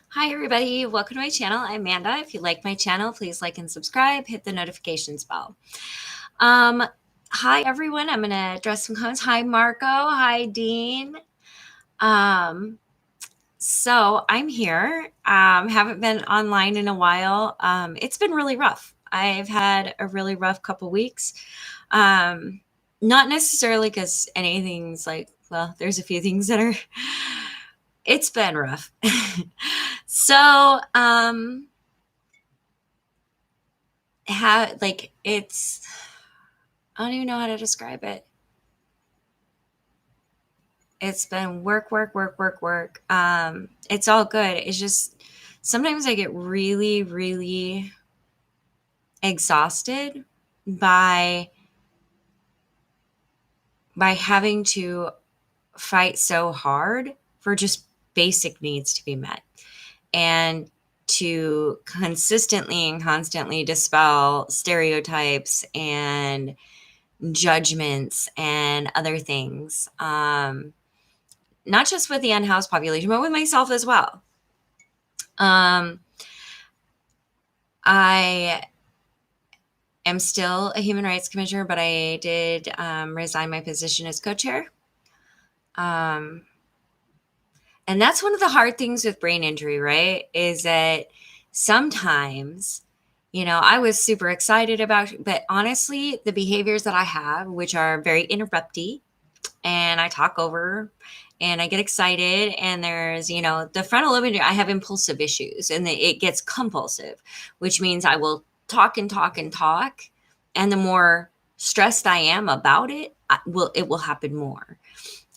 Hi, everybody. Welcome to my channel. I'm Amanda. If you like my channel, please like and subscribe. Hit the notifications bell. Um, Hi, everyone. I'm going to address some comments. Hi, Marco. Hi, Dean. So I'm here. Haven't been online in a while. It's been really rough. I've had a really rough couple weeks. Not necessarily because anything's like, well, there's a few things that are, it's been rough. So, it's, I don't even know how to describe it. It's been work, work, work, work, work. It's all good. It's just sometimes I get really, really exhausted by having to fight so hard for just basic needs to be met, and to consistently and constantly dispel stereotypes and judgments and other things, not just with the unhoused population, but with myself as well. I am still a human rights commissioner, but I did resign my position as co-chair. And that's one of the hard things with brain injury, right? Is that sometimes, I was super excited about, but honestly, the behaviors that I have, which are very interrupty, and I talk over and I get excited, and there's, the frontal lobe, I have impulsive issues, and it gets compulsive, which means I will talk and talk and talk. And the more stressed I am about it, it will happen more.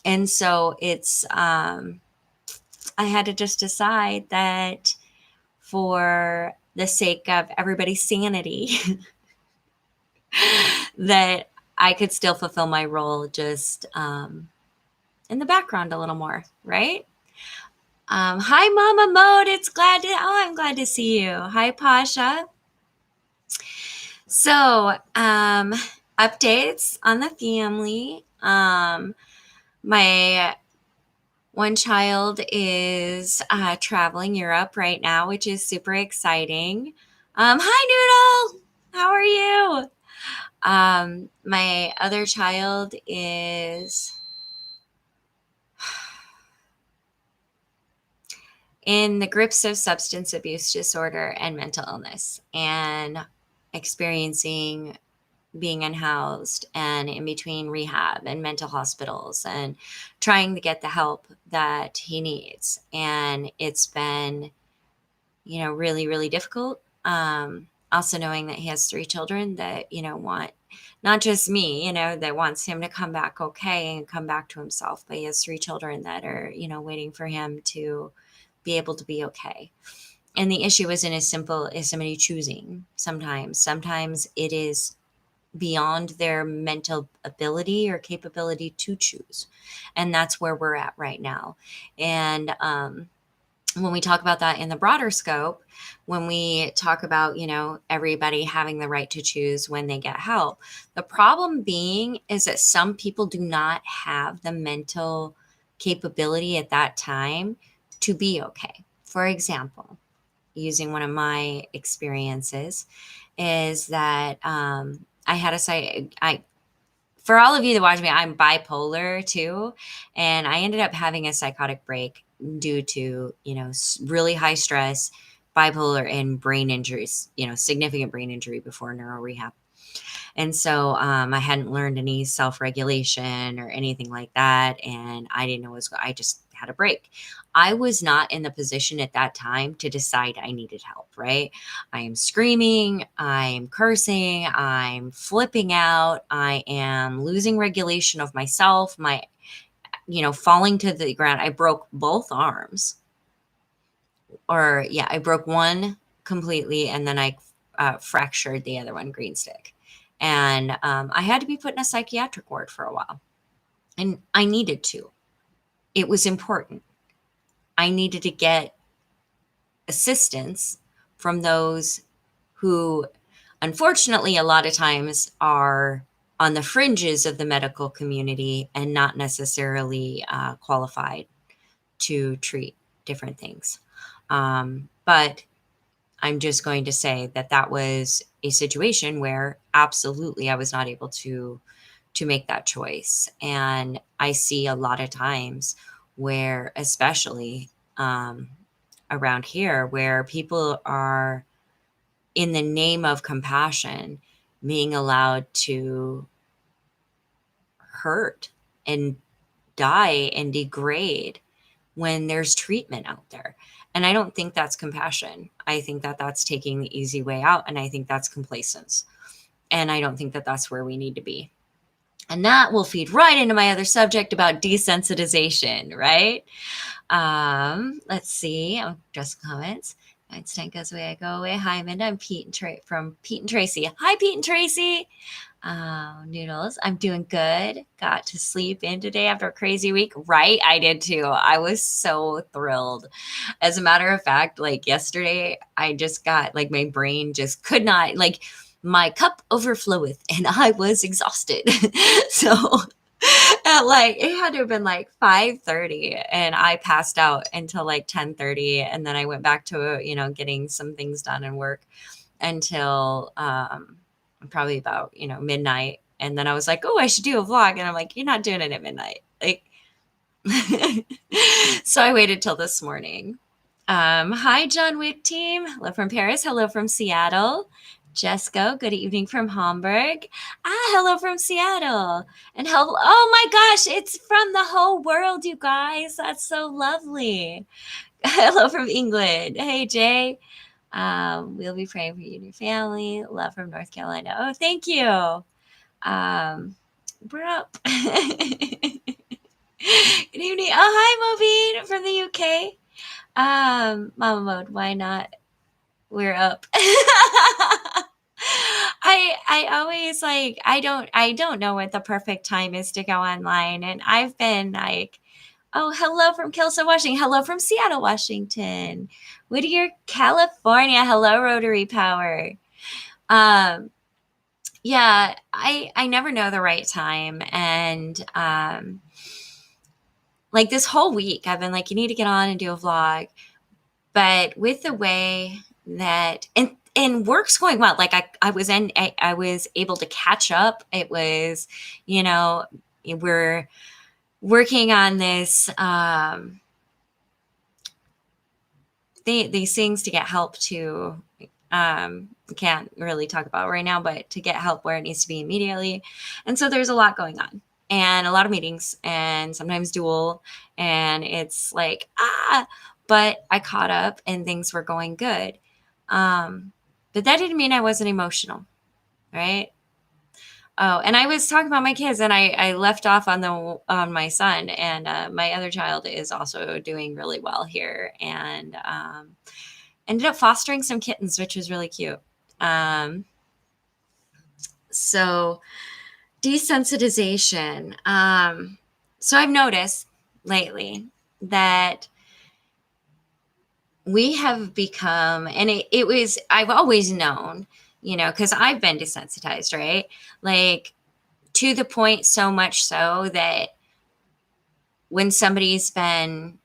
And so I had to just decide that for the sake of everybody's sanity, that I could still fulfill my role just in the background a little more, right? Hi, Mama Mode. I'm glad to see you. Hi, Pasha. So, updates on the family. My one child is traveling Europe right now, which is super exciting. Hi, Noodle. How are you? My other child is in the grips of substance abuse disorder and mental illness, and experiencing being unhoused and in between rehab and mental hospitals, and trying to get the help that he needs. And it's been, really, really difficult. Also knowing that he has 3 children that, want not just me, that wants him to come back okay and come back to himself, but he has 3 children that are, waiting for him to be able to be okay. And the issue isn't as simple as somebody choosing. Sometimes it is beyond their mental ability or capability to choose. And that's where we're at right now. And when we talk about that in the broader scope, when we talk about, everybody having the right to choose when they get help, the problem being is that some people do not have the mental capability at that time to be okay. For example, using one of my experiences, is that I had for all of you that watch me, I'm bipolar too. And I ended up having a psychotic break due to, really high stress, bipolar, and brain injuries, significant brain injury before neuro rehab. And so I hadn't learned any self-regulation or anything like that. And I didn't know I just had a break. I was not in the position at that time to decide I needed help, right? I am screaming, I'm cursing, I'm flipping out, I am losing regulation of myself, falling to the ground. I broke both arms. I broke one completely, and then I fractured the other one, green stick. And I had to be put in a psychiatric ward for a while. And I needed to. It was important. I needed to get assistance from those who, unfortunately, a lot of times are on the fringes of the medical community and not necessarily qualified to treat different things. But I'm just going to say that that was a situation where absolutely I was not able to make that choice. And I see a lot of times where, especially around here, where people are, in the name of compassion, being allowed to hurt and die and degrade when there's treatment out there. And I don't think that's compassion. I think that that's taking the easy way out. And I think that's complacence. And I don't think that that's where we need to be. And that will feed right into my other subject about desensitization, right? Let's see. Oh, just comments. Einstein goes away, I go away. Hi, Amanda. I'm from Pete and Tracy. Hi, Pete and Tracy. Noodles, I'm doing good. Got to sleep in today after a crazy week. Right? I did too. I was so thrilled. As a matter of fact, like yesterday, I just got like my brain just could not, like, my cup overfloweth and I was exhausted. So at like it had to have been like 5:30 and I passed out until like 10:30, and then I went back to getting some things done and work until probably about midnight, and then I was like, oh, I should do a vlog, and I'm like, you're not doing it at midnight, like. So I waited till this morning. Hi, John Wick team. Hello from Paris. Hello from Seattle. Jesco, good evening from Hamburg. Hello from Seattle. And hello, oh my gosh, it's from the whole world, you guys. That's so lovely. Hello from England. Hey, Jay. We'll be praying for you and your family. Love from North Carolina. Oh, thank you. We're up. Good evening. Oh, hi, Mobeen from the UK. Mama mode, why not? We're up. I always like I don't know what the perfect time is to go online, and I've been like, oh, hello from Kelso, Washington. Hello from Seattle, Washington. Whittier, California. Hello, Rotary Power. Yeah, I never know the right time, and like this whole week I've been like, you need to get on and do a vlog. But with the way that and work's going well, like I was able to catch up. It was, we're working on this these things to get help to can't really talk about right now, but to get help where it needs to be immediately. And so there's a lot going on and a lot of meetings and sometimes dual, and it's like but I caught up and things were going good. But that didn't mean I wasn't emotional, right? Oh, and I was talking about my kids, and I left off on my son, and my other child is also doing really well here, and ended up fostering some kittens, which was really cute. So desensitization. So I've noticed lately that we have become, and it was, I've always known, because I've been desensitized, right? Like to the point so much so that when somebody's been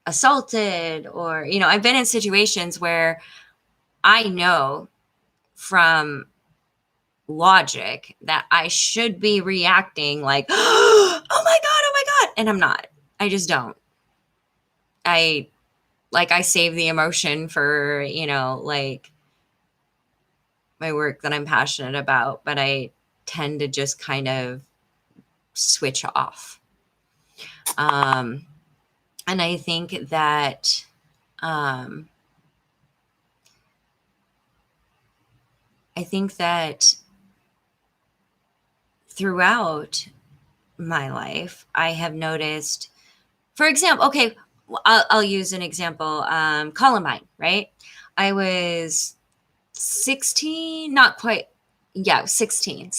assaulted or, I've been in situations where I know from logic that I should be reacting like, oh my God. And I'm not. I just don't. I save the emotion for, like my work that I'm passionate about, but I tend to just kind of switch off. And I think that, throughout my life, I have noticed, for example, okay, I'll use an example. Columbine, right? I was 16, not quite, yeah, 16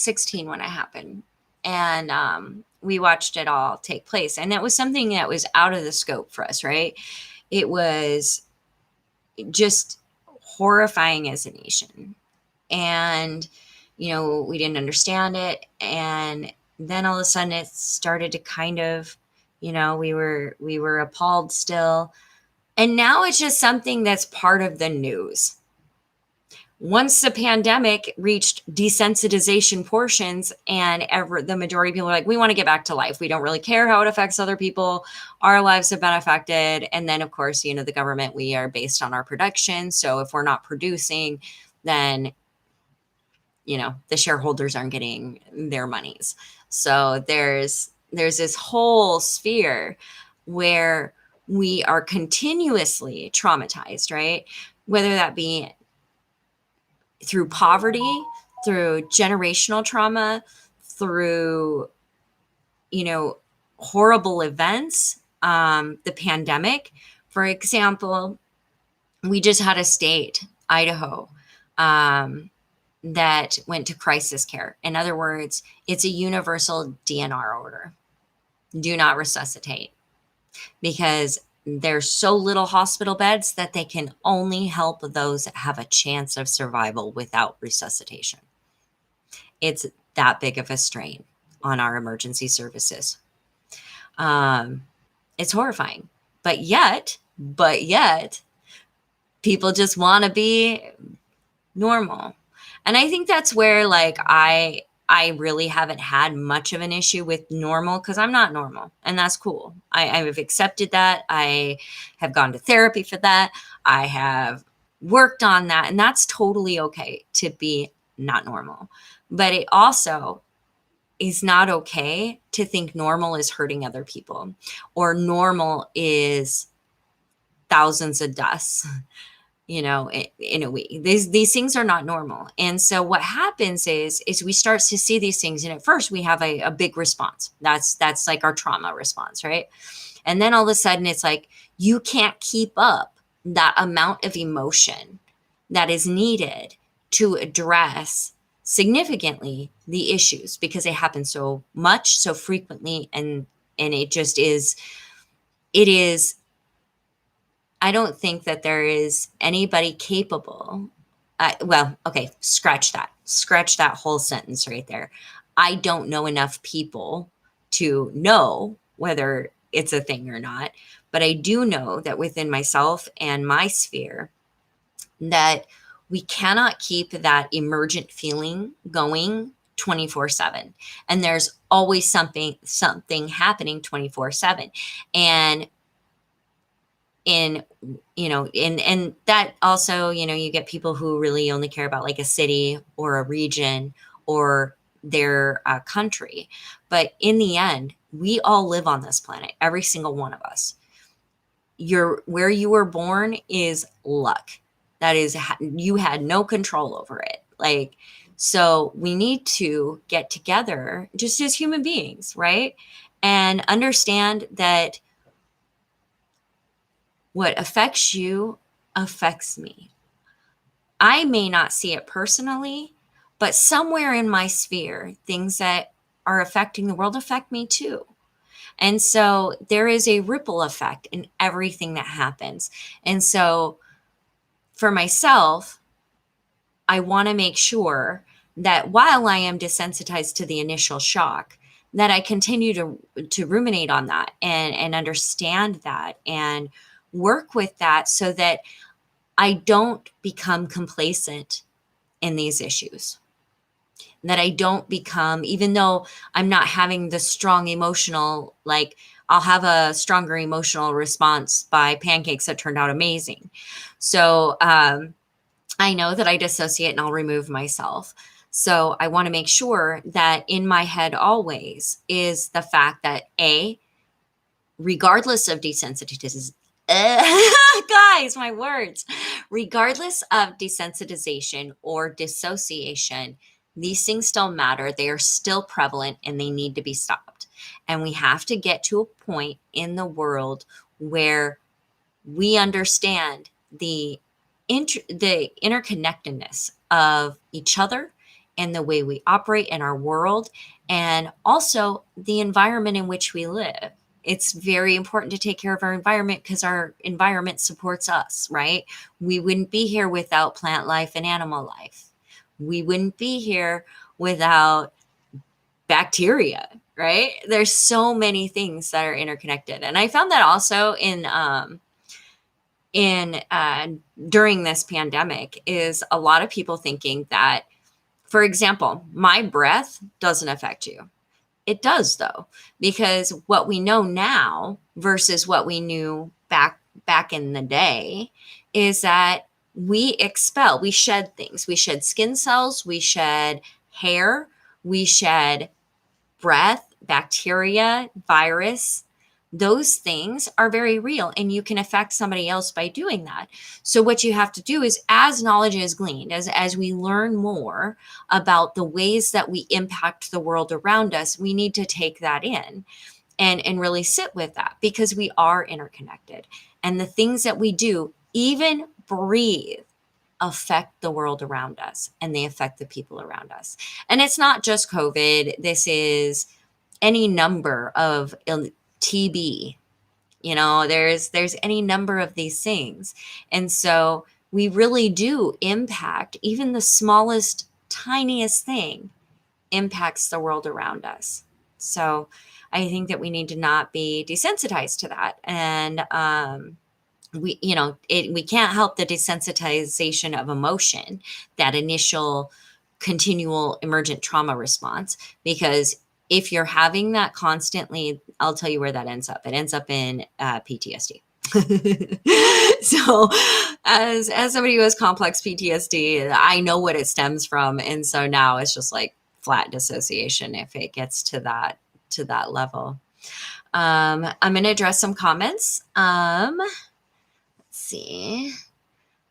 when it happened. And we watched it all take place. And that was something that was out of the scope for us, right? It was just horrifying as a nation. And, we didn't understand it. And then all of a sudden it started to kind of, we were appalled still. And now it's just something that's part of the news. Once the pandemic reached desensitization portions and the majority of people are like, we want to get back to life. We don't really care how it affects other people. Our lives have been affected. And then, of course, the government, we are based on our production. So if we're not producing, then, the shareholders aren't getting their monies. So there's this whole sphere where we are continuously traumatized, right? Whether that be through poverty, through generational trauma, through, horrible events, the pandemic. For example, we just had a state, Idaho, um, that went to crisis care. In other words, it's a universal DNR order. Do not resuscitate, because there's so little hospital beds that they can only help those that have a chance of survival without resuscitation. It's that big of a strain on our emergency services. Um, it's horrifying, but yet, people just want to be normal. And I think that's where, like, I really haven't had much of an issue with normal, because I'm not normal, and that's cool. I've accepted that. I have gone to therapy for that. I have worked on that, and that's totally okay to be not normal. But it also is not okay to think normal is hurting other people, or normal is thousands of deaths, in a week. These things are not normal. And so what happens is we start to see these things, and at first we have a big response. That's like our trauma response, right? And then all of a sudden it's like, you can't keep up that amount of emotion that is needed to address significantly the issues, because they happen so much, so frequently, and it is I don't think that there is anybody capable. Well, okay, scratch that. Scratch that whole sentence right there. I don't know enough people to know whether it's a thing or not, but I do know that within myself and my sphere, that we cannot keep that emergent feeling going 24/7. And there's always something happening 24/7. And in and that also, you get people who really only care about like a city or a region or their country. But in the end, we all live on this planet, every single one of us. Where you were born is luck. That is, you had no control over it. Like, so we need to get together just as human beings, right? And understand that what affects you affects me. I may not see it personally, but somewhere in my sphere, things that are affecting the world affect me too. And so there is a ripple effect in everything that happens. And so for myself, I want to make sure that while I am desensitized to the initial shock, that I continue to ruminate on that and understand that and work with that, so that I don't become complacent in these issues. That I don't become, even though I'm not having the strong emotional, like, I'll have a stronger emotional response by pancakes that turned out amazing. So I know that I dissociate and I'll remove myself. So I want to make sure that in my head always is the fact that regardless of desensitization, guys, my words, regardless of desensitization or dissociation, these things still matter. They are still prevalent and they need to be stopped. And we have to get to a point in the world where we understand the interconnectedness of each other and the way we operate in our world, and also the environment in which we live. It's very important to take care of our environment, because our environment supports us, right? We wouldn't be here without plant life and animal life. We wouldn't be here without bacteria, right? There's so many things that are interconnected. And I found that also in in during this pandemic is a lot of people thinking that, for example, my breath doesn't affect you. It does though, because what we know now versus what we knew back in the day is that we shed things. We shed skin cells, we shed hair, we shed breath, bacteria, virus. Those things are very real, and you can affect somebody else by doing that. So what you have to do is, as knowledge is gleaned, as we learn more about the ways that we impact the world around us, we need to take that in and really sit with that, because we are interconnected, and the things that we do, even breathe, affect the world around us, and they affect the people around us. And it's not just COVID. This is any number of TB. There's any number of these things. And so we really do impact, even the smallest, tiniest thing impacts the world around us. So I think that we need to not be desensitized to that. And we can't help the desensitization of emotion, that initial continual emergent trauma response, because if you're having that constantly, I'll tell you where that ends up. It ends up in PTSD. So as somebody who has complex PTSD, I know what it stems from. And so now it's just like flat dissociation if it gets to that level. I'm going to address some comments. Let's see.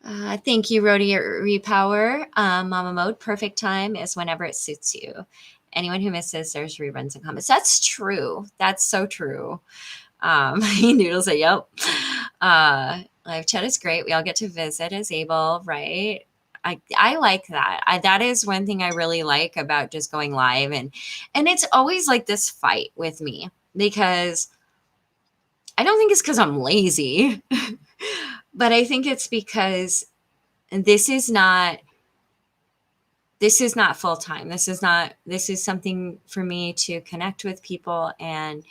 Thank you, Rhodey Repower. Mama Mode, perfect time is whenever it suits you. Anyone who misses, there's reruns and comments. That's true. That's so true. Noodles say, yep. Live chat is great. We all get to visit as able, right? I like that. That is one thing I really like about just going live. And it's always like this fight with me, because I don't think it's because I'm lazy, but I think it's because this is not full time. This is something for me to connect with people and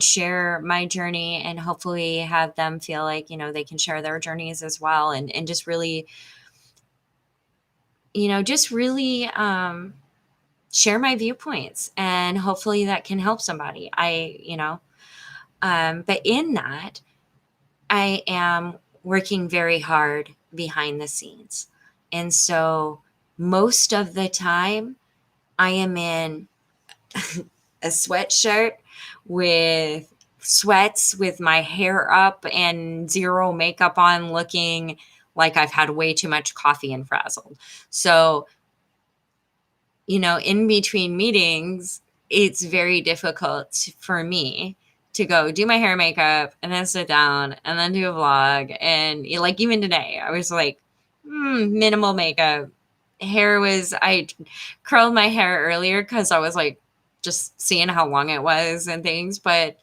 share my journey, and hopefully have them feel like, they can share their journeys as well. And just really, share my viewpoints, and hopefully that can help somebody. But in that, I am working very hard behind the scenes. And so most of the time I am in a sweatshirt with sweats, with my hair up and zero makeup on, looking like I've had way too much coffee and frazzled. So, in between meetings, it's very difficult for me to go do my hair and makeup and then sit down and then do a vlog. And like, even today, I was like, minimal makeup. I curled my hair earlier because I was like, just seeing how long it was and things, but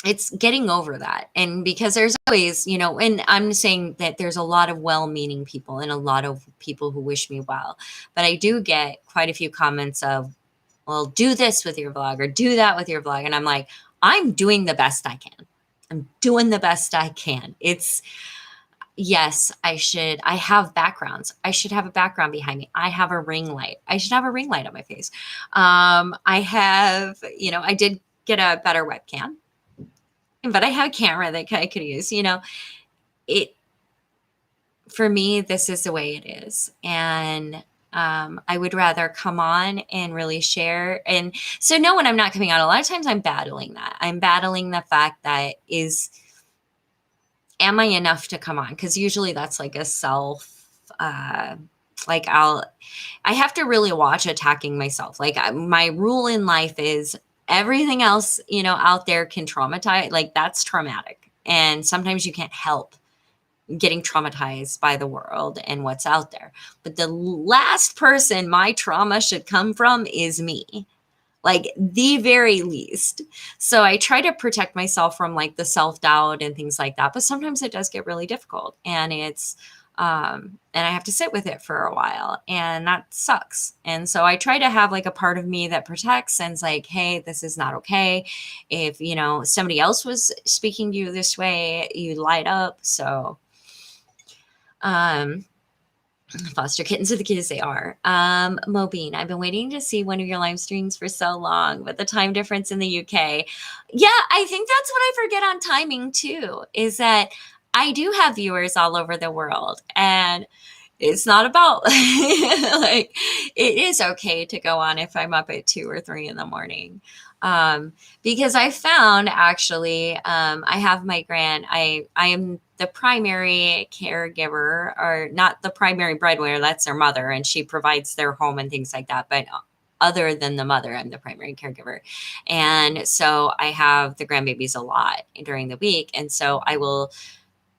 it's getting over that. And because there's always, and I'm saying that there's a lot of well-meaning people and a lot of people who wish me well, but I do get quite a few comments of, well, do this with your vlog or do that with your vlog. And I'm like, I'm doing the best I can. I'm doing the best I can. Yes, I have backgrounds. I should have a background behind me. I have a ring light. I should have a ring light on my face. I have, I did get a better webcam, but I have a camera that I could use. For me, this is the way it is. And I would rather come on and really share. And so no, when I'm not coming on, a lot of times I'm battling that. I'm battling the fact that am I enough to come on? Because usually that's like a self, like I have to really watch attacking myself. Like my rule in life is everything else, out there can traumatize. Like that's traumatic. And sometimes you can't help getting traumatized by the world and what's out there. But the last person my trauma should come from is me. Like the very least. So I try to protect myself from like the self-doubt and things like that. But sometimes it does get really difficult, and and I have to sit with it for a while, and that sucks. And so I try to have like a part of me that protects and is like, hey, this is not okay. If, somebody else was speaking to you this way, you light up. So Um, Foster kittens are the cutest they are. Mobeen, I've been waiting to see one of your live streams for so long, but the time difference in the UK. Yeah, I think that's what I forget on timing too, is that I do have viewers all over the world. And it's not about like it is okay to go on if I'm up at 2 or 3 in the morning. Because I found actually, I have my I am the primary caregiver, or not the primary breadwinner, that's their mother, and she provides their home and things like that. But other than the mother, I'm the primary caregiver. And so I have the grandbabies a lot during the week. And so I will,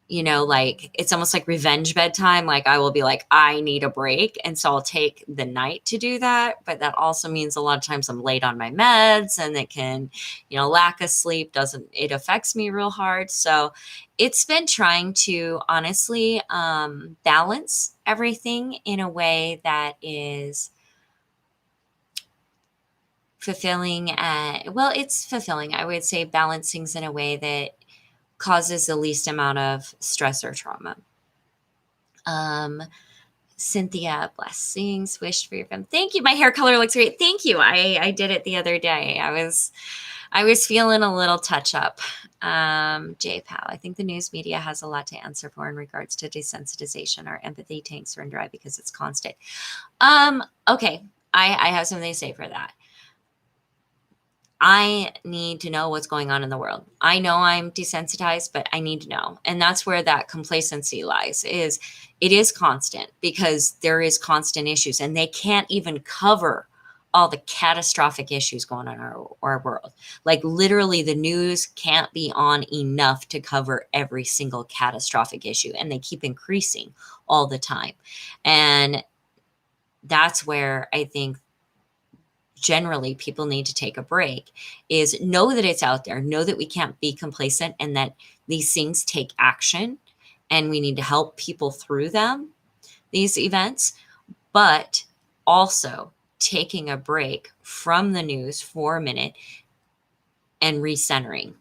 like it's almost like revenge bedtime. Like I will be like, I need a break. And so I'll take the night to do that. But that also means a lot of times I'm late on my meds, and it can, lack of sleep it affects me real hard. So it's been trying to honestly balance everything in a way that is fulfilling. Well, it's fulfilling. I would say balance things in a way that causes the least amount of stress or trauma. Um, Cynthia, blessings, wished for your fam. Thank you. My hair color looks great. Thank you. I did it the other day. I was feeling a little touch up. JPal, I think the news media has a lot to answer for in regards to desensitization. Our empathy tanks run dry because it's constant. Okay. I have something to say for that. I need to know what's going on in the world. I know I'm desensitized, but I need to know. And that's where that complacency lies, is it is constant because there is constant issues, and they can't even cover all the catastrophic issues going on in our world. Like literally the news can't be on enough to cover every single catastrophic issue, and they keep increasing all the time. And that's where I think generally people need to take a break, is know that it's out there, know that we can't be complacent, and that these things take action, and we need to help people through these events. But also taking a break from the news for a minute and recentering.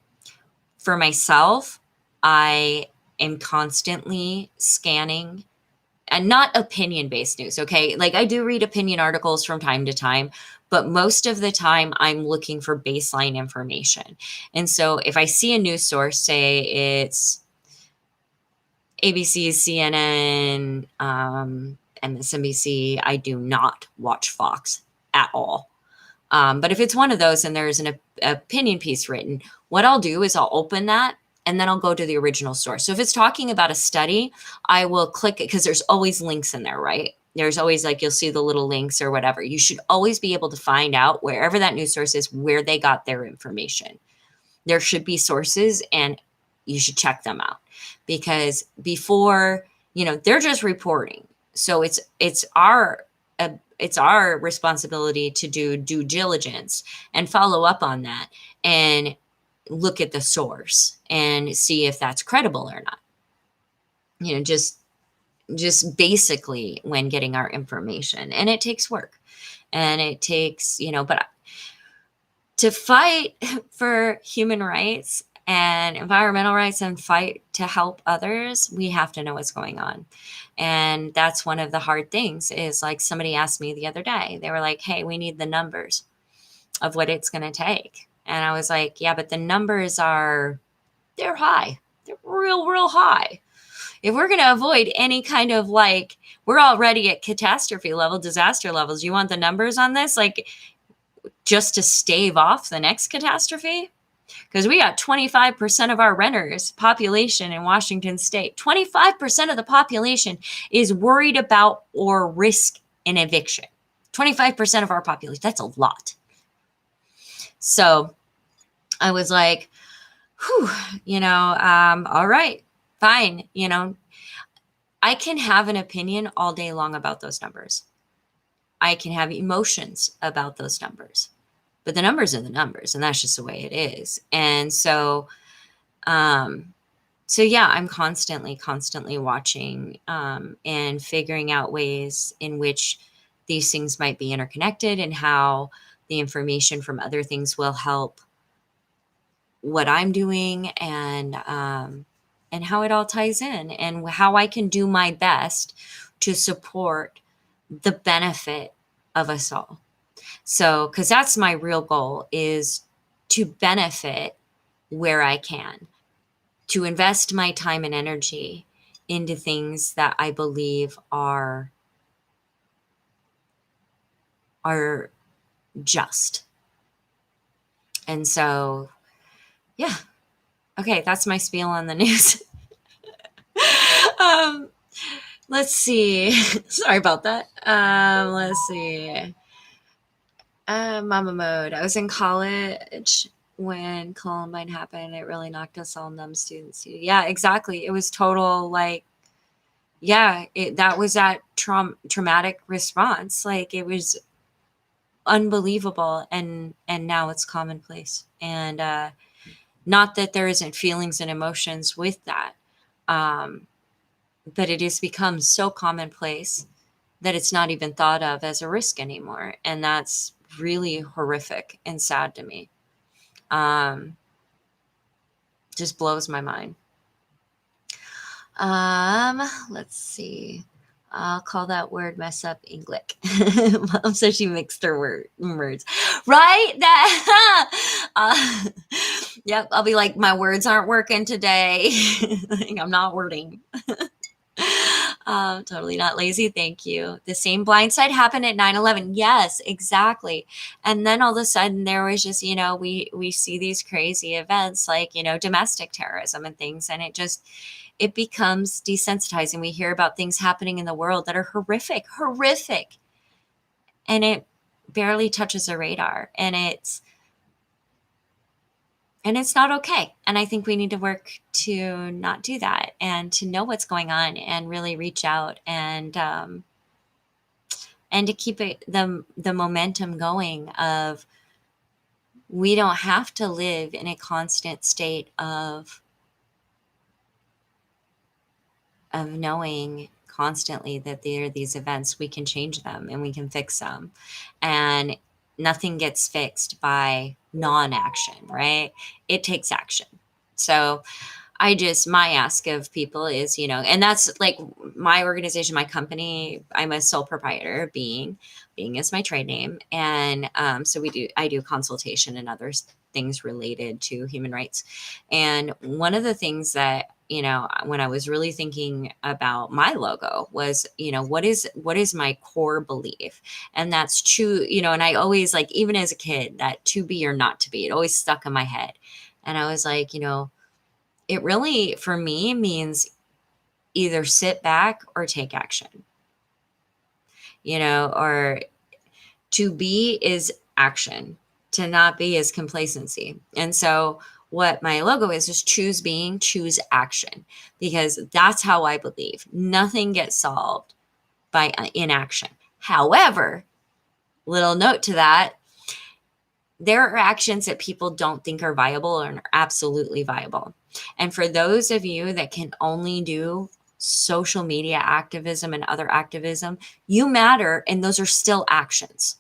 For myself, I am constantly scanning, and not opinion based news. Okay. Like I do read opinion articles from time to time, but most of the time I'm looking for baseline information. And so if I see a news source, say it's ABC, CNN, MSNBC, I do not watch Fox at all. But if it's one of those and there's an opinion piece written, what I'll do is I'll open that and then I'll go to the original source. So if it's talking about a study, I will click it because there's always links in there, right? There's always like, you'll see the little links or whatever. You should always be able to find out wherever that news source is, where they got their information. There should be sources, and you should check them out, because before, they're just reporting. So it's our responsibility to do due diligence and follow up on that and look at the source and see if that's credible or not. Just basically when getting our information. And it takes work, and it takes, but to fight for human rights and environmental rights and fight to help others, we have to know what's going on. And that's one of the hard things, is like somebody asked me the other day, they were like, hey, we need the numbers of what it's going to take. And I was like, yeah, but the numbers they're high. They're real high. If we're going to avoid any kind of we're already at catastrophe level, disaster levels. You want the numbers on this? Like, just to stave off the next catastrophe? Because we got 25% of our renters population in Washington state. 25% of the population is worried about or risk an eviction. 25% of our population. That's a lot. So I was like, whew, all right, fine. I can have an opinion all day long about those numbers. I can have emotions about those numbers, but the numbers are the numbers, and that's just the way it is. And so, yeah, I'm constantly watching, and figuring out ways in which these things might be interconnected, and how the information from other things will help what I'm doing, and and how it all ties in and how I can do my best to support the benefit of us all. So, because that's my real goal, is to benefit where I can, to invest my time and energy into things that I believe are just. And so, yeah. Okay, that's my spiel on the news. um, let's see. Sorry about that. Let's see. Mama mode. I was in college when Columbine happened. It really knocked us all numb, students. Yeah, exactly. It was total, like, yeah, that was that traumatic response. Like, it was unbelievable, and now it's commonplace. And not that there isn't feelings and emotions with that, um, but it has become so commonplace that it's not even thought of as a risk anymore, and that's really horrific and sad to me. um, just blows my mind. Let's see. I'll call that word mess up English. Mom says she mixed her words. Right? That yep, I'll be like, my words aren't working today. I'm not wording. Totally not lazy. Thank you. The same blind side happened at 9/11. Yes, exactly. And then all of a sudden there was just, we see these crazy events like, domestic terrorism and things, and it becomes desensitizing. We hear about things happening in the world that are horrific, and it barely touches the radar, and it's not okay. And I think we need to work to not do that and to know what's going on and really reach out and to keep the momentum going of, we don't have to live in a constant state of knowing constantly that there are these events. We can change them and we can fix them, and nothing gets fixed by non-action, right? It takes action. So my ask of people is, and that's like my organization, my company. I'm a sole proprietor. Being is my trade name. And so I do consultation and other things related to human rights. And one of the things that, when I was really thinking about my logo was, what is my core belief? And that's true, and I always, like, even as a kid, that to be or not to be, it always stuck in my head. And I was like, it really, for me, means either sit back or take action, or to be is action, to not be is complacency. And so what my logo is choose being, choose action, because that's how I believe nothing gets solved by inaction. However, little note to that, there are actions that people don't think are viable and are absolutely viable. And for those of you that can only do social media activism and other activism, you matter, and those are still actions.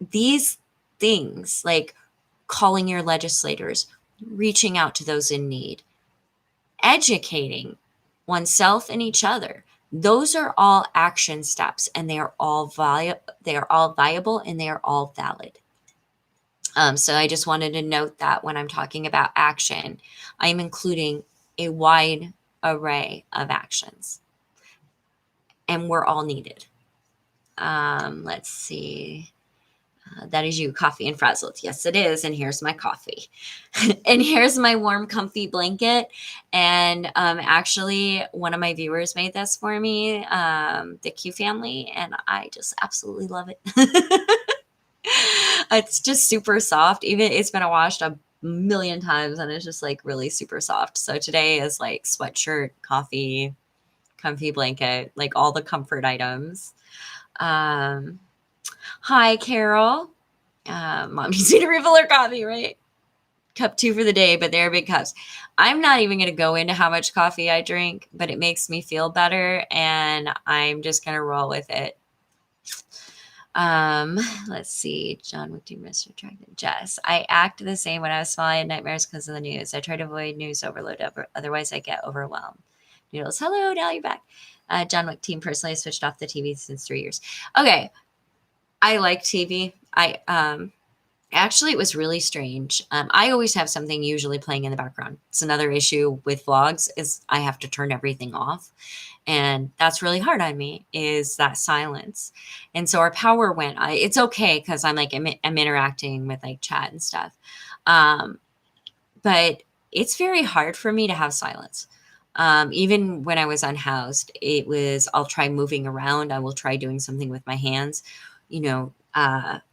These things, like calling your legislators, reaching out to those in need, educating oneself and each other, those are all action steps, and they are all viable, and they are all valid. So I just wanted to note that when I'm talking about action, I'm including a wide array of actions, and we're all needed. Let's see. That is you, coffee and frazzled. Yes, it is. And here's my coffee. And here's my warm, comfy blanket. And actually, one of my viewers made this for me, the Q family, and I just absolutely love it. It's just super soft. Even it's been washed a million times, and it's just like really super soft. So today is like sweatshirt, coffee, comfy blanket, like all the comfort items. Hi, Carol. Mom needs you to refill her coffee, right? Cup 2 for the day, but they're big cups. I'm not even going to go into how much coffee I drink, but it makes me feel better, and I'm just going to roll with it. Let's see. John Wick 2 Mr. Attracted. Jess. I act the same when I was small. I had nightmares because of the news. I try to avoid news overload. Otherwise, I get overwhelmed. Noodles. Hello, now you're back. John Wick team. Personally, I switched off the TV since 3 years. Okay. I like TV. Actually, it was really strange. I always have something usually playing in the background. It's another issue with vlogs is I have to turn everything off. And that's really hard on me is that silence. And so our power went. It's okay because I'm interacting with like chat and stuff. Um, but it's very hard for me to have silence. Even when I was unhoused, I'll try moving around. I will try doing something with my hands,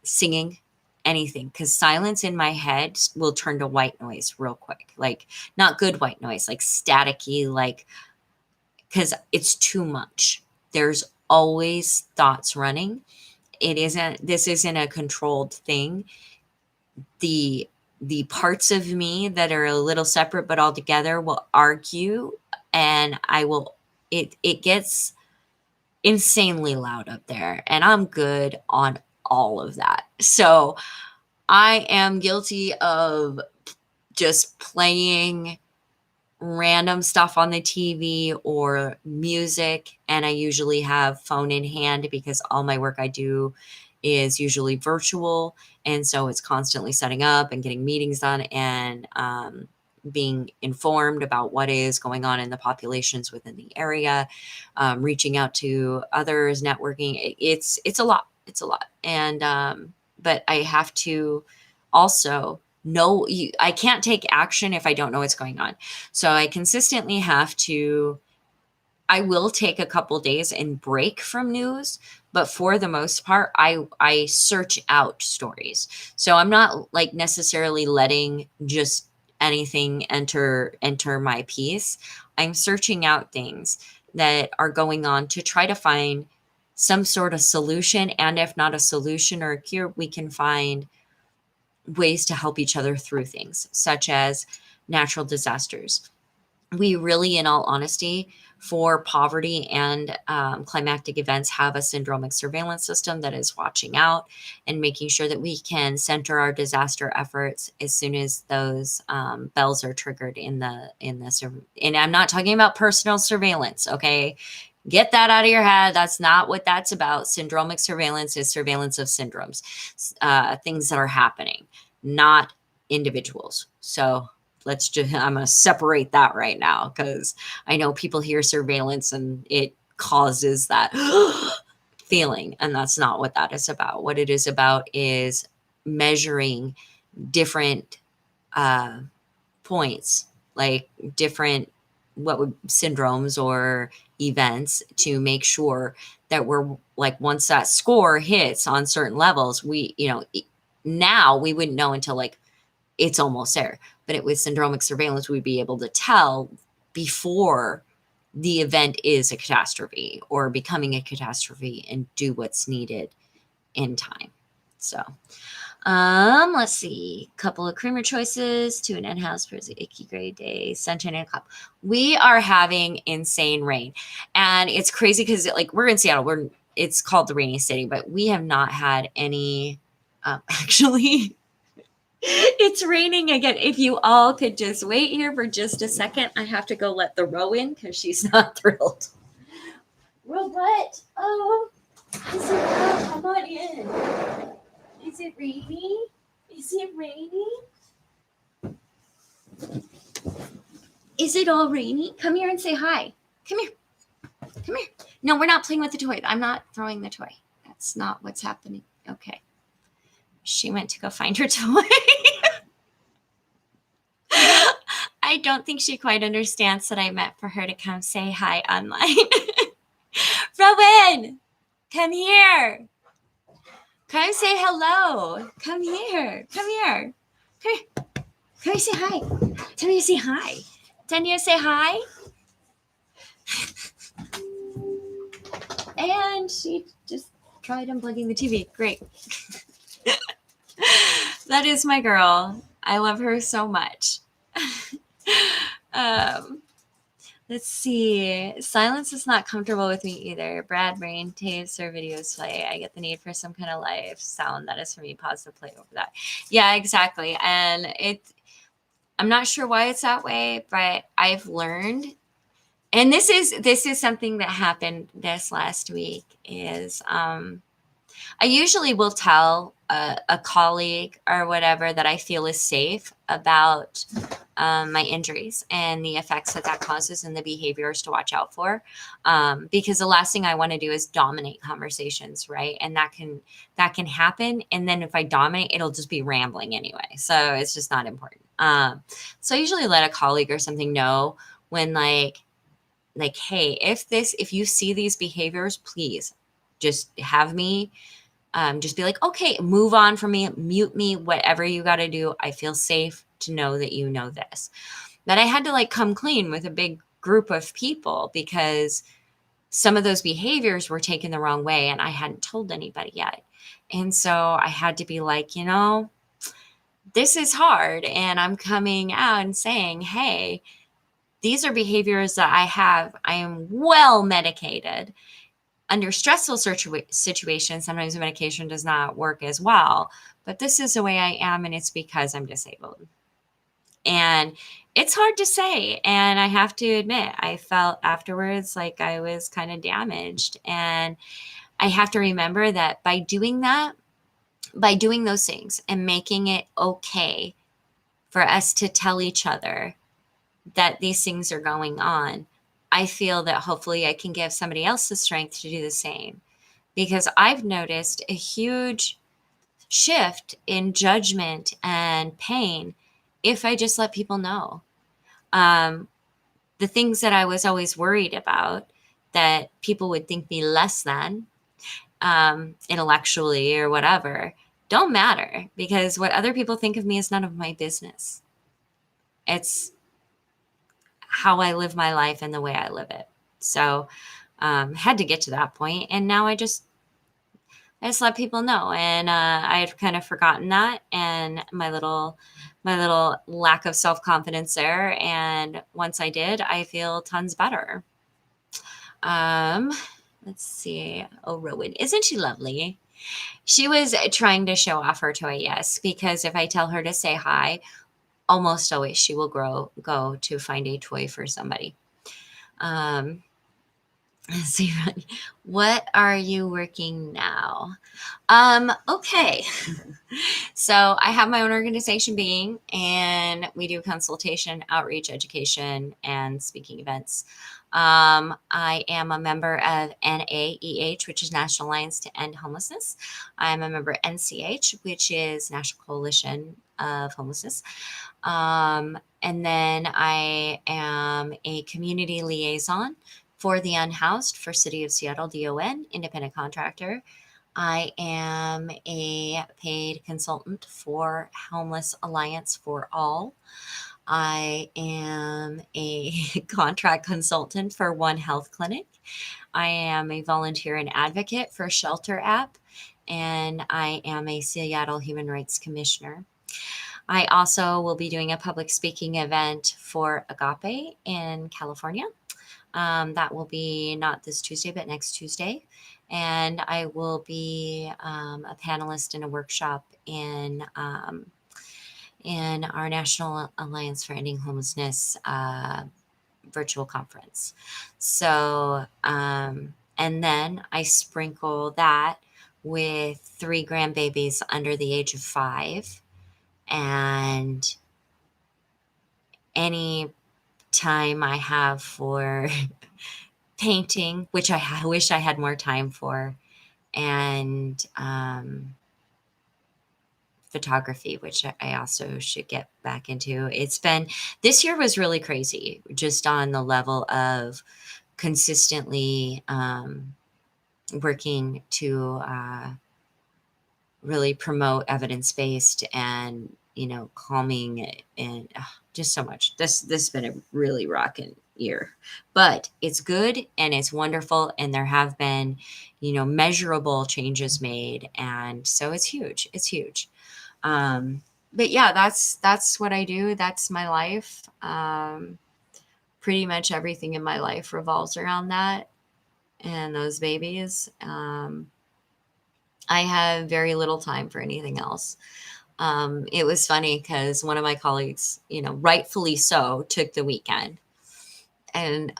singing, anything. Because silence in my head will turn to white noise real quick. Like, not good white noise, like staticky, like, because it's too much. There's always thoughts running. This isn't a controlled thing. The parts of me that are a little separate but all together will argue, and it gets insanely loud up there, and I'm good on all of that. So I am guilty of just playing random stuff on the TV or music, and I usually have phone in hand because all my work I do is usually virtual, and so it's constantly setting up and getting meetings done and being informed about what is going on in the populations within the area, reaching out to others, networking. It's a lot. It's a lot, and but I have to also know I can't take action if I don't know what's going on. So I consistently I will take a couple days and break from news, but for the most part, I search out stories. So I'm not like necessarily letting just anything enter my piece. I'm searching out things that are going on to try to find some sort of solution. And if not a solution or a cure, we can find ways to help each other through things, such as natural disasters. We really, in all honesty, for poverty and climactic events, have a syndromic surveillance system that is watching out and making sure that we can center our disaster efforts as soon as those bells are triggered and I'm not talking about personal surveillance, okay? Get that out of your head. That's not what that's about. Syndromic surveillance is surveillance of syndromes, things that are happening, not individuals. So I'm going to separate that right now because I know people hear surveillance and it causes that feeling. And that's not what that is about. What it is about is measuring different points, like different syndromes or events to make sure that we're like, once that score hits on certain levels, now we wouldn't know until like it's almost there. But with syndromic surveillance, we'd be able to tell before the event is a catastrophe or becoming a catastrophe and do what's needed in time. So let's see. Couple of creamer choices to an in-house for the icky gray day, sunshine and a cup. We are having insane rain, and it's crazy because we're in Seattle. It's called the rainy city, but we have not had any. Actually, it's raining again. If you all could just wait here for just a second, I have to go let the row in because she's not thrilled. Robot, oh, come on in. Is it rainy? Is it rainy? Is it all rainy? Come here and say hi. Come here. Come here. No, we're not playing with the toy. I'm not throwing the toy. That's not what's happening. Okay. She went to go find her toy. I don't think she quite understands that I meant for her to come say hi online. Rowan, come here. Come say hello. Come here. Come here. Come here. Come here, say hi. Tell me to say hi. Tell you to say hi. And she just tried unplugging the TV. Great. That is my girl. I love her so much. Let's see. Silence is not comfortable with me either. Brad brain tapes or videos play. I get the need for some kind of live sound. That is for me. Pause to play over that. Yeah, exactly. And I'm not sure why it's that way, but I've learned, and this is something that happened this last week, is I usually will tell a colleague or whatever that I feel is safe about my injuries and the effects that that causes and the behaviors to watch out for. Because the last thing I want to do is dominate conversations, right? And that can happen. And then if I dominate, it'll just be rambling anyway. So it's just not important. So I usually let a colleague or something know when hey, if you see these behaviors, please just have me just be like, okay, move on from me, mute me, whatever you got to do. I feel safe to know that you know this. But I had to come clean with a big group of people because some of those behaviors were taken the wrong way and I hadn't told anybody yet. And so I had to be like, this is hard. And I'm coming out and saying, hey, these are behaviors that I have. I am well medicated under stressful situations. Sometimes medication does not work as well, but this is the way I am, and it's because I'm disabled. And it's hard to say. And I have to admit, I felt afterwards like I was kind of damaged. And I have to remember that by doing that, by doing those things and making it okay for us to tell each other that these things are going on, I feel that hopefully I can give somebody else the strength to do the same. Because I've noticed a huge shift in judgment and pain if I just let people know. Um, the things that I was always worried about, that people would think me less than intellectually or whatever, don't matter, because what other people think of me is none of my business. It's how I live my life and the way I live it. So had to get to that point, and now I just let people know. And I had kind of forgotten that, and my little lack of self-confidence there. And once I did, I feel tons better. Um, let's see. Oh, Rowan, isn't she lovely? She was trying to show off her toy, yes, because if I tell her to say hi, almost always she will go to find a toy for somebody. Um, let's see, what are you working now? Okay. So I have my own organization, Being, and we do consultation, outreach, education, and speaking events. I am a member of NAEH, which is National Alliance to End Homelessness. I'm a member of NCH, which is National Coalition of Homelessness. And then I am a community liaison for the unhoused for City of Seattle, DON, independent contractor. I am a paid consultant for Homeless Alliance for All. I am a contract consultant for One Health Clinic. I am a volunteer and advocate for Shelter App, and I am a Seattle Human Rights Commissioner. I also will be doing a public speaking event for Agape in California. That will be not this Tuesday, but next Tuesday. And I will be a panelist in a workshop in our National Alliance for Ending Homelessness virtual conference. So, and then I sprinkle that with 3 grandbabies under the age of 5. And any time I have for painting, which I wish I had more time for, and photography, which I also should get back into. This year was really crazy, just on the level of consistently working to really promote evidence-based and, calming, and just so much. This has been a really rocking year, but it's good and it's wonderful. And there have been, measurable changes made. And so it's huge. It's huge. But yeah, that's what I do. That's my life. pretty much everything in my life revolves around that and those babies. I have very little time for anything else. It was funny because one of my colleagues, rightfully so, took the weekend. And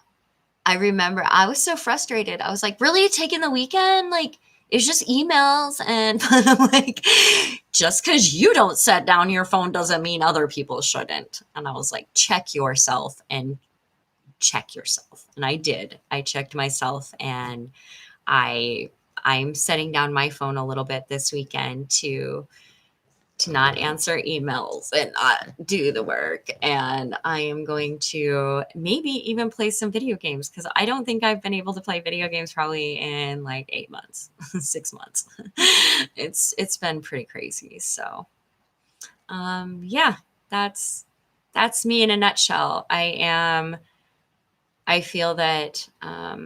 I remember I was so frustrated. I was like, really taking the weekend? Like, it's just emails. And I'm like, just because you don't set down your phone doesn't mean other people shouldn't. And I was like, check yourself and check yourself. And I did. I checked myself, and I'm setting down my phone a little bit this weekend to not answer emails and not do the work. And I am going to maybe even play some video games, because I don't think I've been able to play video games probably in like 8 months, 6 months. It's been pretty crazy. So yeah, that's me in a nutshell. I feel that I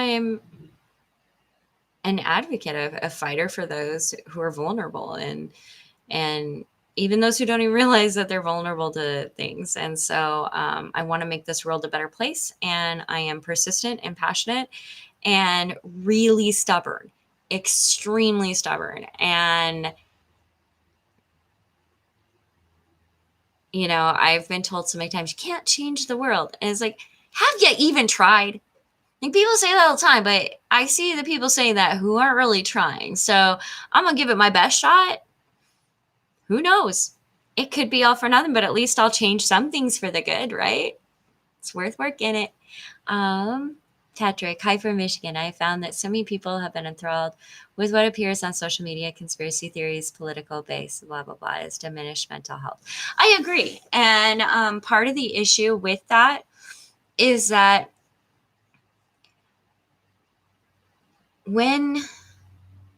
am an advocate, a fighter for those who are vulnerable, and even those who don't even realize that they're vulnerable to things. And so I want to make this world a better place. And I am persistent and passionate and really stubborn, extremely stubborn. And, I've been told so many times, you can't change the world. And it's like, have you even tried? Like, people say that all the time, but I see the people saying that who aren't really trying. So I'm going to give it my best shot. Who knows? It could be all for nothing, but at least I'll change some things for the good, right? It's worth working it. Patrick, hi from Michigan. I found that so many people have been enthralled with what appears on social media, conspiracy theories, political base, blah, blah, blah, is diminished mental health. I agree. And part of the issue with that is that when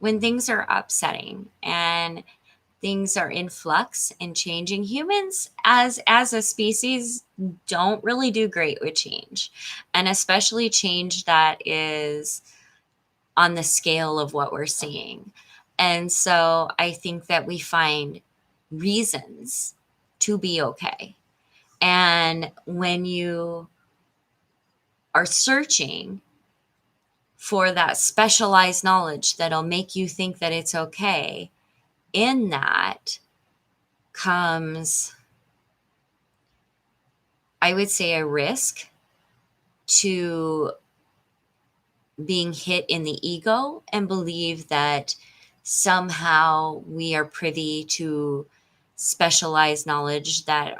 things are upsetting and things are in flux and changing, humans as a species don't really do great with change, and especially change that is on the scale of what we're seeing. And so I think that we find reasons to be okay. And when you are searching for that specialized knowledge that'll make you think that it's okay, in that comes, I would say, a risk to being hit in the ego and believe that somehow we are privy to specialized knowledge that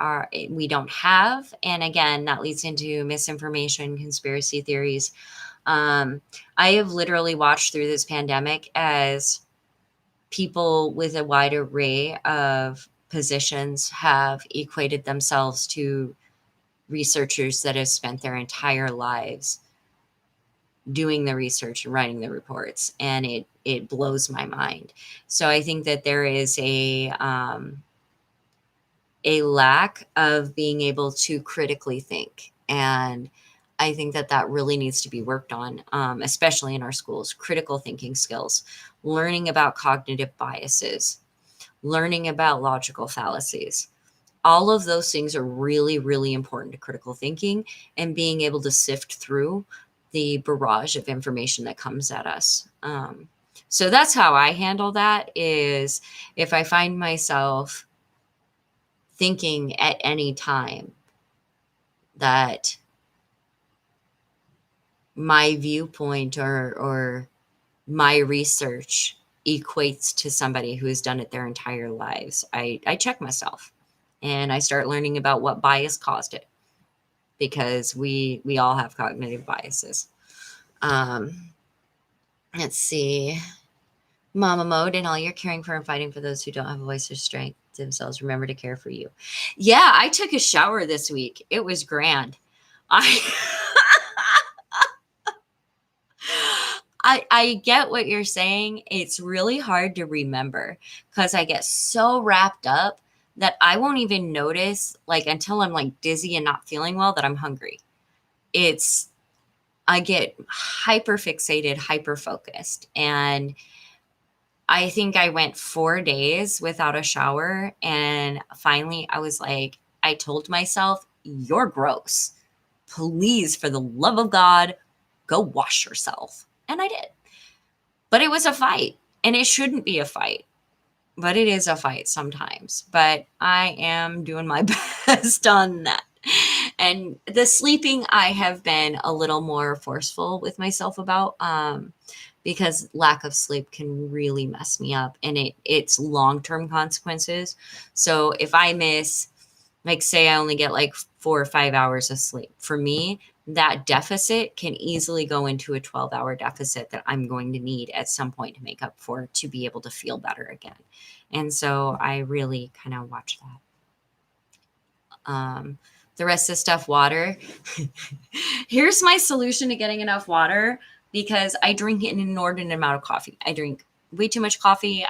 we don't have. And again, that leads into misinformation, conspiracy theories. I have literally watched through this pandemic as people with a wide array of positions have equated themselves to researchers that have spent their entire lives doing the research and writing the reports, and it blows my mind. So I think that there is a lack of being able to critically think, and I think that really needs to be worked on, especially in our schools. Critical thinking skills, learning about cognitive biases, learning about logical fallacies. All of those things are really, really important to critical thinking and being able to sift through the barrage of information that comes at us. So that's how I handle that, is if I find myself thinking at any time that my viewpoint or my research equates to somebody who's done it their entire lives, I check myself and I start learning about what bias caused it, because we all have cognitive biases. Let's see. Mama mode, and all your caring for and fighting for those who don't have a voice or strength themselves. Remember to care for you. Yeah, I took a shower this week. It was grand. I I get what you're saying. It's really hard to remember because I get so wrapped up that I won't even notice, like, until I'm like dizzy and not feeling well, that I'm hungry. I get hyper fixated, hyper focused. And I think I went 4 days without a shower. And finally I was like, I told myself, you're gross. Please, for the love of God, go wash yourself. And I did. But it was a fight, and it shouldn't be a fight, but it is a fight sometimes. But I am doing my best on that. And the sleeping, I have been a little more forceful with myself about, because lack of sleep can really mess me up, and it's long-term consequences. So if I miss, like, say I only get like 4 or 5 hours of sleep, for me, that deficit can easily go into a 12-hour deficit that I'm going to need at some point to make up for, to be able to feel better again. And so I really kind of watch that. The rest of the stuff, water. Here's my solution to getting enough water, because I drink an inordinate amount of coffee. I drink way too much coffee.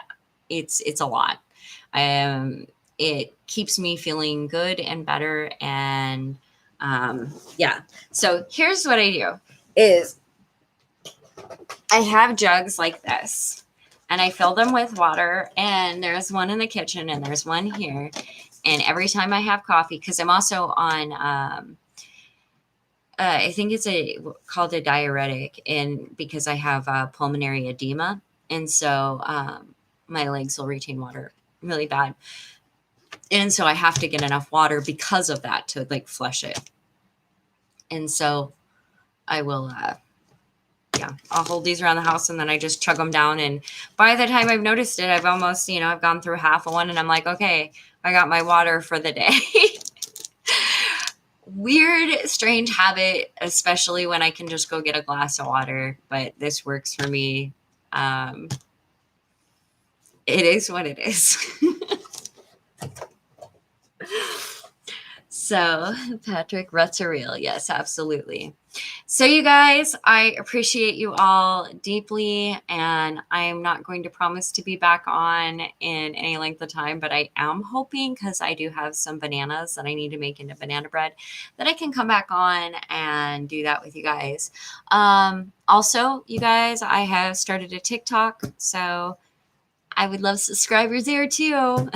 It's a lot. It keeps me feeling good and better. And yeah. So here's what I do is I have jugs like this, and I fill them with water, and there's one in the kitchen and there's one here. And every time I have coffee, because I'm also on, I think it's called a diuretic, and because I have pulmonary edema, and so my legs will retain water really bad, and so I have to get enough water because of that to like flush it. And so I will, yeah, I'll hold these around the house, and then I just chug them down. And by the time I've noticed it, I've almost, I've gone through half of one, and I'm like, okay, I got my water for the day. Weird, strange habit, especially when I can just go get a glass of water, but this works for me. It is what it is. So, Patrick, ruts are real. Yes, absolutely. So, you guys, I appreciate you all deeply, and I'm not going to promise to be back on in any length of time, but I am hoping, because I do have some bananas that I need to make into banana bread, that I can come back on and do that with you guys. Also, you guys, I have started a TikTok, so I would love subscribers there too.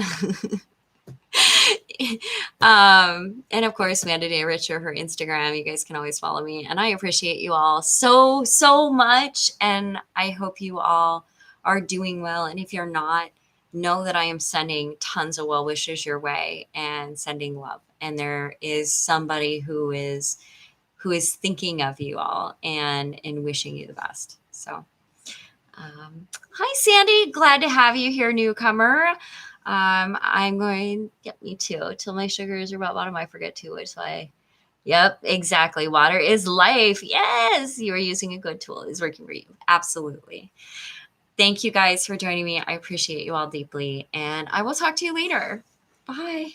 And of course, Amanda Day Richer, her Instagram. You guys can always follow me. And I appreciate you all so, so much. And I hope you all are doing well. And if you're not, know that I am sending tons of well wishes your way and sending love. And there is somebody who is thinking of you all and wishing you the best. So, hi, Sandy. Glad to have you here, newcomer. I'm going, yep, me too. Till my sugars are about bottom, I forget to, which why, yep, exactly. Water is life. Yes, you are using a good tool. It's working for you. Absolutely. Thank you guys for joining me. I appreciate you all deeply, and I will talk to you later. Bye.